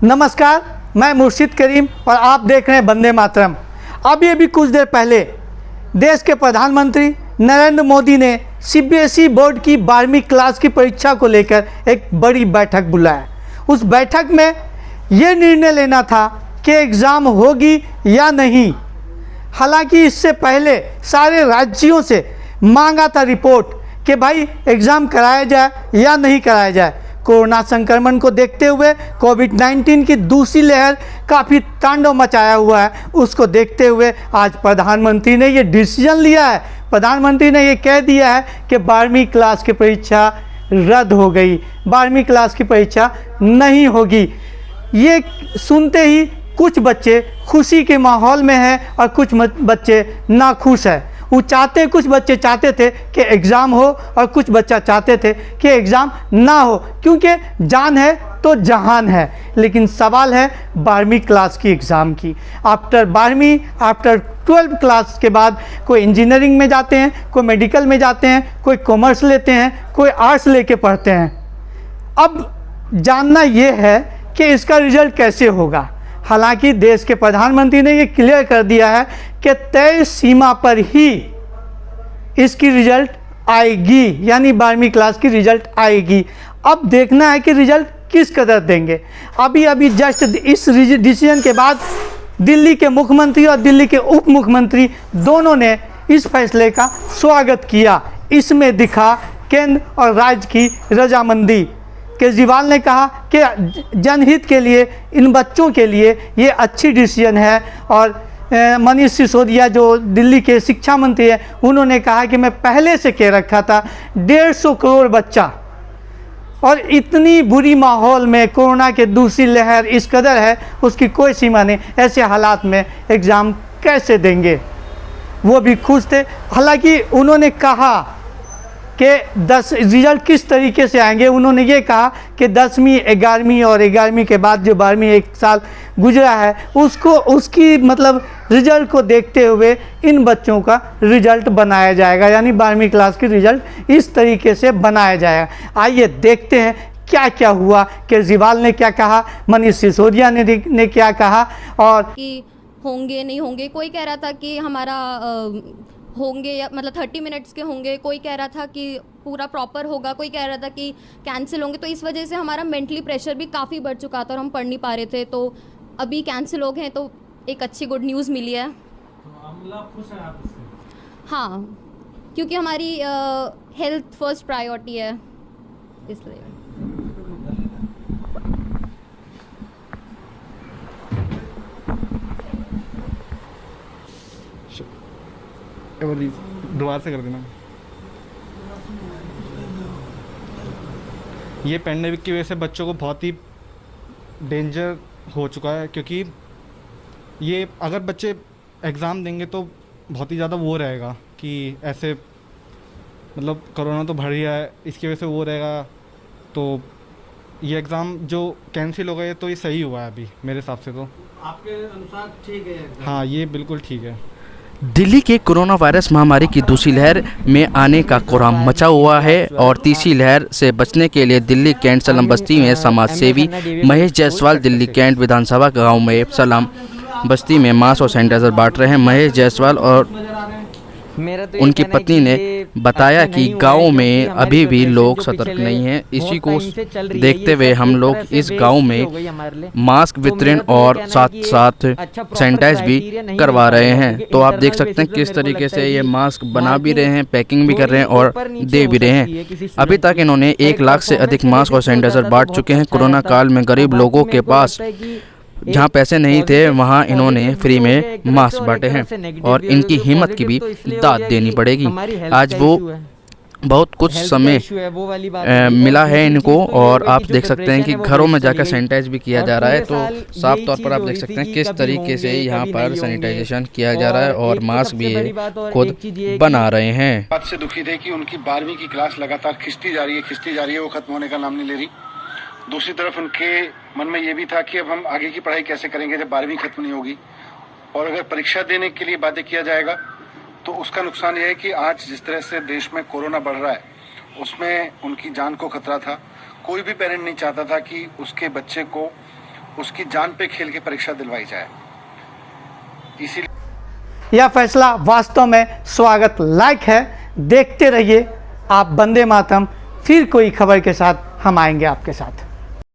नमस्कार, मैं मुर्शिद करीम और आप देख रहे हैं वंदे मातरम। अभी कुछ देर पहले देश के प्रधानमंत्री नरेंद्र मोदी ने सीबीएसई बोर्ड की 12वीं क्लास की परीक्षा को लेकर एक बड़ी बैठक बुलाया। उस बैठक में ये निर्णय लेना था कि एग्ज़ाम होगी या नहीं। हालांकि इससे पहले सारे राज्यों से मांगा था रिपोर्ट कि भाई एग्ज़ाम कराया जाए या नहीं कराया जाए। कोरोना संक्रमण को देखते हुए कोविड-19 की दूसरी लहर काफ़ी तांडव मचाया हुआ है, उसको देखते हुए आज प्रधानमंत्री ने ये डिसीजन लिया है। प्रधानमंत्री ने ये कह दिया है कि 12वीं क्लास की परीक्षा रद्द हो गई, 12वीं क्लास की परीक्षा नहीं होगी। ये सुनते ही कुछ बच्चे खुशी के माहौल में हैं और कुछ बच्चे नाखुश हैं। कुछ बच्चे चाहते थे कि एग्ज़ाम हो और कुछ बच्चा चाहते थे कि एग्ज़ाम ना हो, क्योंकि जान है तो जहान है। लेकिन सवाल है 12वीं क्लास की एग्ज़ाम की। आफ्टर 12th क्लास के बाद कोई इंजीनियरिंग में जाते हैं, कोई मेडिकल में जाते हैं, कोई कॉमर्स लेते हैं, कोई आर्ट्स लेके पढ़ते हैं। अब जानना ये है कि इसका रिज़ल्ट कैसे होगा। हालांकि देश के प्रधानमंत्री ने ये क्लियर कर दिया है कि तय सीमा पर ही इसकी रिज़ल्ट आएगी, यानी 12वीं क्लास की रिज़ल्ट आएगी। अब देखना है कि रिज़ल्ट किस कदर देंगे। अभी जस्ट इस डिसीजन के बाद दिल्ली के मुख्यमंत्री और दिल्ली के उप मुख्यमंत्री दोनों ने इस फैसले का स्वागत किया। इसमें दिखा केंद्र और राज्य की रजामंदी। केजरीवाल ने कहा कि जनहित के लिए, इन बच्चों के लिए ये अच्छी डिसीजन है। और मनीष सिसोदिया जो दिल्ली के शिक्षा मंत्री हैं, उन्होंने कहा कि मैं पहले से कह रखा था 150 करोड़ बच्चा, और इतनी बुरी माहौल में कोरोना के दूसरी लहर इस कदर है, उसकी कोई सीमा नहीं। ऐसे हालात में एग्ज़ाम कैसे देंगे। वो भी खुश थे। हालांकि उन्होंने कहा कि रिज़ल्ट किस तरीके से आएंगे। उन्होंने ये कहा कि 10वीं 11वीं और 11वीं के बाद जो 12वीं एक साल गुजरा है उसकी मतलब रिज़ल्ट को देखते हुए इन बच्चों का रिज़ल्ट बनाया जाएगा, यानी 12वीं क्लास की रिज़ल्ट इस तरीके से बनाया जाएगा। आइए देखते हैं क्या क्या हुआ, केजरीवाल ने क्या कहा, मनीष सिसोदिया ने क्या कहा। और कि होंगे नहीं होंगे, कोई कह रहा था कि हमारा होंगे या मतलब 30 मिनट्स के होंगे, कोई कह रहा था कि पूरा प्रॉपर होगा, कोई कह रहा था कि कैंसिल होंगे। तो इस वजह से हमारा मेंटली प्रेशर भी काफ़ी बढ़ चुका था और हम पढ़ नहीं पा रहे थे। तो अभी कैंसिल हो गए हैं, तो एक अच्छी गुड न्यूज़ मिली है। तो खुश हैं आप इससे? हाँ, क्योंकि हमारी हेल्थ फर्स्ट प्रायोरिटी है, इसलिए। दोबारा से कर देना। ये पैंडेमिक की वजह से बच्चों को बहुत ही डेंजर हो चुका है, क्योंकि ये अगर बच्चे एग्ज़ाम देंगे तो बहुत ही ज़्यादा वो रहेगा कि ऐसे मतलब कोरोना तो बढ़ रहा है, इसकी वजह से वो रहेगा। तो ये एग्ज़ाम जो कैंसिल हो गए तो ये सही हुआ है अभी मेरे हिसाब से। तो आपके अनुसार ठीक है? हाँ, ये बिल्कुल ठीक है। दिल्ली के कोरोना वायरस महामारी की दूसरी लहर में आने का कोहराम मचा हुआ है और तीसरी लहर से बचने के लिए दिल्ली कैंट सलम बस्ती में समाज सेवी महेश जायसवाल दिल्ली कैंट विधानसभा गांव में सलाम बस्ती में मास्क और सैनिटाइजर बांट रहे हैं। महेश जायसवाल और उनकी पत्नी ने बताया कि गांव में अभी भी लोग सतर्क नहीं हैं। इसी को देखते हुए हम लोग इस गांव में मास्क वितरण और साथ साथ सैनिटाइज भी करवा रहे हैं। तो आप देख सकते हैं किस तरीके से ये मास्क बना भी रहे हैं, पैकिंग भी कर रहे हैं और दे भी रहे हैं। अभी तक इन्होंने 1 लाख से अधिक मास्क और सैनिटाइजर बांट चुके हैं। कोरोना काल में गरीब लोगों के पास जहाँ पैसे नहीं थे वहाँ इन्होंने फ्री में मास्क बांटे हैं और इनकी हिम्मत की भी दाद देनी पड़ेगी। आज वो बहुत कुछ समय मिला है इनको और आप देख सकते हैं कि घरों में जाकर सैनिटाइज भी किया जा रहा है। तो साफ तौर पर आप देख सकते हैं किस तरीके से यहाँ पर सैनिटाइजेशन किया जा रहा है और मास्क भी खुद बना रहे हैं। बात से दुखी थे कि उनकी 12वीं की क्लास लगातार खिंचती जा रही है, वो खत्म होने का नाम नहीं ले रही। दूसरी तरफ उनके मन में ये भी था कि अब हम आगे की पढ़ाई कैसे करेंगे जब 12वीं खत्म नहीं होगी, और अगर परीक्षा देने के लिए बाध्य किया जाएगा तो उसका नुकसान यह है कि आज जिस तरह से देश में कोरोना बढ़ रहा है उसमें उनकी जान को खतरा था। कोई भी पेरेंट नहीं चाहता था कि उसके बच्चे को उसकी जान पे खेल के परीक्षा दिलवाई जाए। इसीलिए यह फैसला वास्तव में स्वागत लायक है। देखते रहिए आप वंदे मातरम। फिर कोई खबर के साथ हम आएंगे आपके साथ।